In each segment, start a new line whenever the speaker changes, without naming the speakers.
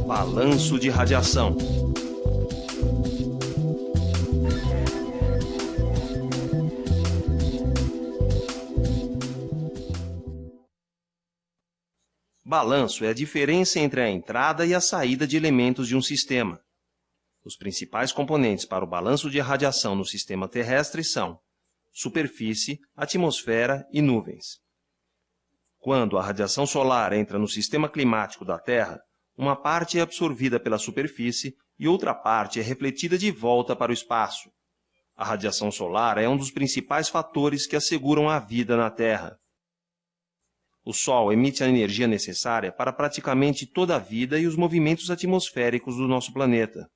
Balanço de radiação. Balanço é a diferença entre a entrada e a saída de elementos de um sistema. Os principais componentes para o balanço de radiação no sistema terrestre são superfície, atmosfera e nuvens. Quando a radiação solar entra no sistema climático da Terra, uma parte é absorvida pela superfície e outra parte é refletida de volta para o espaço. A radiação solar é um dos principais fatores que asseguram a vida na Terra. O Sol emite a energia necessária para praticamente toda a vida e os movimentos atmosféricos do nosso planeta.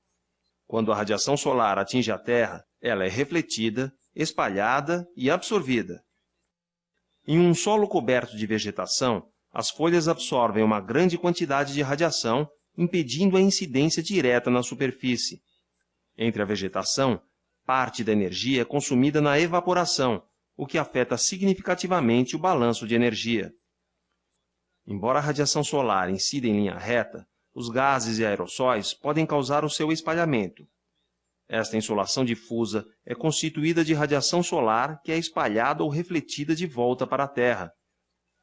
Quando a radiação solar atinge a Terra, ela é refletida, espalhada e absorvida. Em um solo coberto de vegetação, as folhas absorvem uma grande quantidade de radiação, impedindo a incidência direta na superfície. Entre a vegetação, parte da energia é consumida na evaporação, o que afeta significativamente o balanço de energia. Embora a radiação solar incida em linha reta, os gases e aerossóis podem causar o seu espalhamento. Esta insolação difusa é constituída de radiação solar que é espalhada ou refletida de volta para a Terra,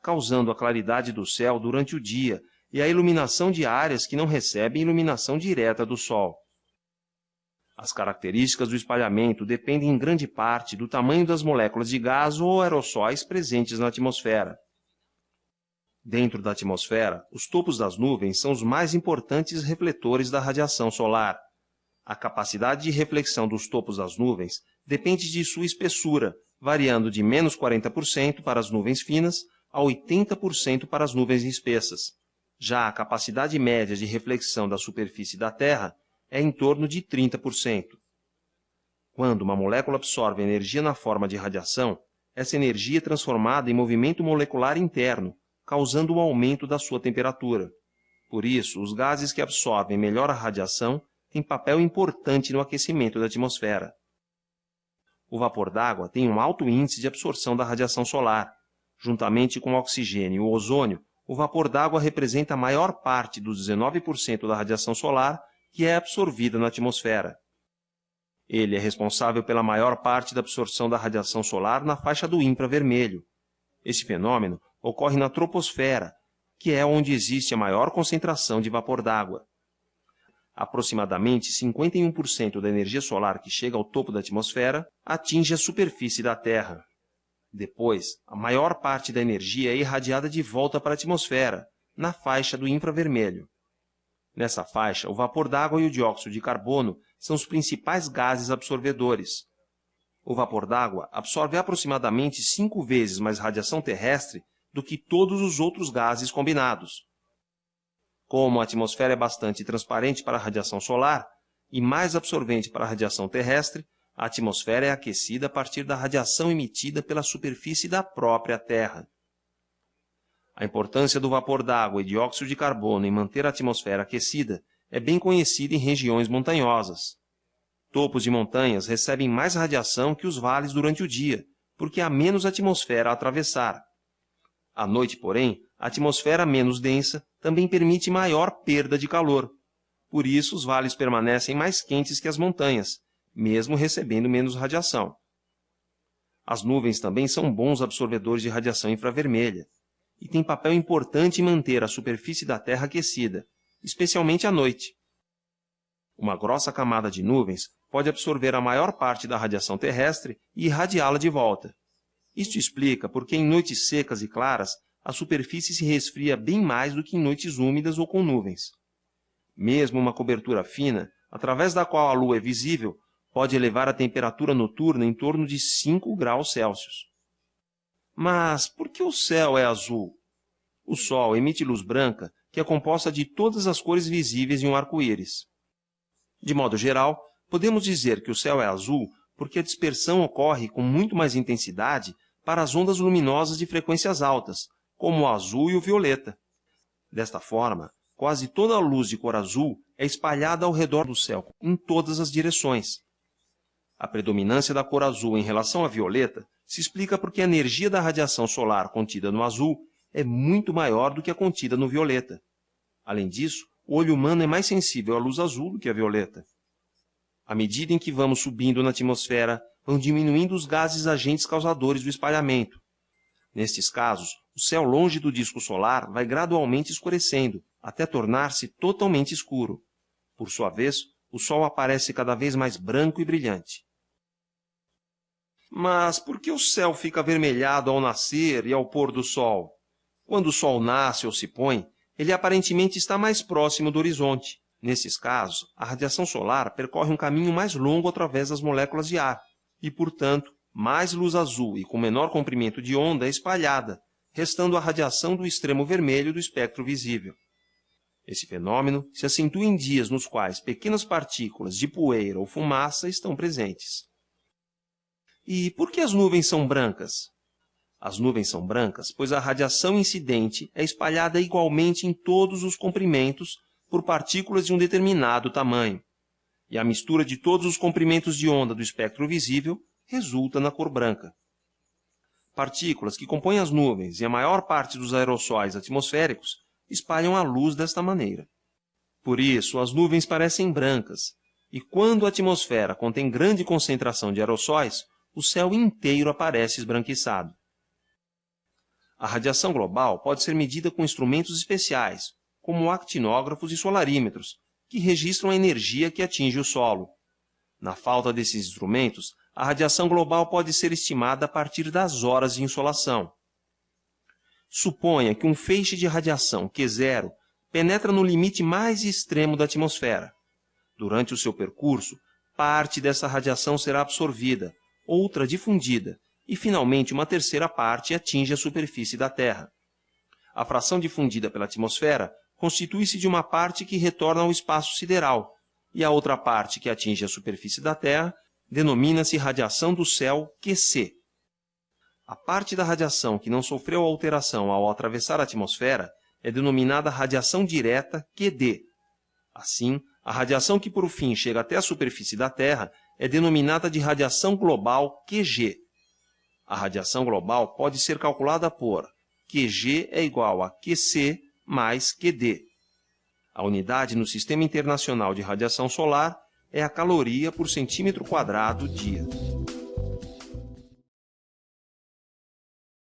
causando a claridade do céu durante o dia e a iluminação de áreas que não recebem iluminação direta do Sol. As características do espalhamento dependem em grande parte do tamanho das moléculas de gás ou aerossóis presentes na atmosfera. Dentro da atmosfera, os topos das nuvens são os mais importantes refletores da radiação solar. A capacidade de reflexão dos topos das nuvens depende de sua espessura, variando de menos 40% para as nuvens finas a 80% para as nuvens espessas. Já a capacidade média de reflexão da superfície da Terra é em torno de 30%. Quando uma molécula absorve energia na forma de radiação, essa energia é transformada em movimento molecular interno, causando o aumento da sua temperatura. Por isso, os gases que absorvem melhor a radiação têm papel importante no aquecimento da atmosfera. O vapor d'água tem um alto índice de absorção da radiação solar. Juntamente com o oxigênio e o ozônio, o vapor d'água representa a maior parte dos 19% da radiação solar que é absorvida na atmosfera. Ele é responsável pela maior parte da absorção da radiação solar na faixa do infravermelho. Esse fenômeno ocorre na troposfera, que é onde existe a maior concentração de vapor d'água. Aproximadamente 51% da energia solar que chega ao topo da atmosfera atinge a superfície da Terra. Depois, a maior parte da energia é irradiada de volta para a atmosfera, na faixa do infravermelho. Nessa faixa, o vapor d'água e o dióxido de carbono são os principais gases absorvedores. O vapor d'água absorve aproximadamente 5 vezes mais radiação terrestre do que todos os outros gases combinados. Como a atmosfera é bastante transparente para a radiação solar e mais absorvente para a radiação terrestre, a atmosfera é aquecida a partir da radiação emitida pela superfície da própria Terra. A importância do vapor d'água e dióxido de carbono em manter a atmosfera aquecida é bem conhecida em regiões montanhosas. Topos de montanhas recebem mais radiação que os vales durante o dia, porque há menos atmosfera a atravessar. À noite, porém, a atmosfera menos densa também permite maior perda de calor. Por isso, os vales permanecem mais quentes que as montanhas, mesmo recebendo menos radiação. As nuvens também são bons absorvedores de radiação infravermelha e têm papel importante em manter a superfície da Terra aquecida, especialmente à noite. Uma grossa camada de nuvens pode absorver a maior parte da radiação terrestre e irradiá-la de volta. Isto explica por que em noites secas e claras a superfície se resfria bem mais do que em noites úmidas ou com nuvens. Mesmo uma cobertura fina, através da qual a Lua é visível, pode elevar a temperatura noturna em torno de 5 graus Celsius. Mas por que o céu é azul? O Sol emite luz branca, que é composta de todas as cores visíveis em um arco-íris. De modo geral, podemos dizer que o céu é azul porque a dispersão ocorre com muito mais intensidade para as ondas luminosas de frequências altas, como o azul e o violeta. Desta forma, quase toda a luz de cor azul é espalhada ao redor do céu, em todas as direções. A predominância da cor azul em relação à violeta se explica porque a energia da radiação solar contida no azul é muito maior do que a contida no violeta. Além disso, o olho humano é mais sensível à luz azul do que à violeta. À medida em que vamos subindo na atmosfera, vão diminuindo os gases agentes causadores do espalhamento. Nestes casos, o céu longe do disco solar vai gradualmente escurecendo, até tornar-se totalmente escuro. Por sua vez, o Sol aparece cada vez mais branco e brilhante. Mas por que o céu fica avermelhado ao nascer e ao pôr do Sol? Quando o Sol nasce ou se põe, ele aparentemente está mais próximo do horizonte. Nesses casos, a radiação solar percorre um caminho mais longo através das moléculas de ar e, portanto, mais luz azul e com menor comprimento de onda é espalhada, restando a radiação do extremo vermelho do espectro visível. Esse fenômeno se acentua em dias nos quais pequenas partículas de poeira ou fumaça estão presentes. E por que as nuvens são brancas? As nuvens são brancas pois a radiação incidente é espalhada igualmente em todos os comprimentos por partículas de um determinado tamanho, e a mistura de todos os comprimentos de onda do espectro visível resulta na cor branca. Partículas que compõem as nuvens e a maior parte dos aerossóis atmosféricos espalham a luz desta maneira. Por isso, as nuvens parecem brancas, e quando a atmosfera contém grande concentração de aerossóis, o céu inteiro aparece esbranquiçado. A radiação global pode ser medida com instrumentos especiais, como actinógrafos e solarímetros, que registram a energia que atinge o solo. Na falta desses instrumentos, a radiação global pode ser estimada a partir das horas de insolação. Suponha que um feixe de radiação Q0 penetra no limite mais extremo da atmosfera. Durante o seu percurso, parte dessa radiação será absorvida, outra difundida, e finalmente uma terceira parte atinge a superfície da Terra. A fração difundida pela atmosfera constitui-se de uma parte que retorna ao espaço sideral, e a outra parte que atinge a superfície da Terra denomina-se radiação do céu QC. A parte da radiação que não sofreu alteração ao atravessar a atmosfera é denominada radiação direta QD. Assim, a radiação que por fim chega até a superfície da Terra é denominada de radiação global QG. A radiação global pode ser calculada por QG é igual a QC mais QD. A unidade no Sistema Internacional de Radiação Solar é a caloria por centímetro quadrado dia.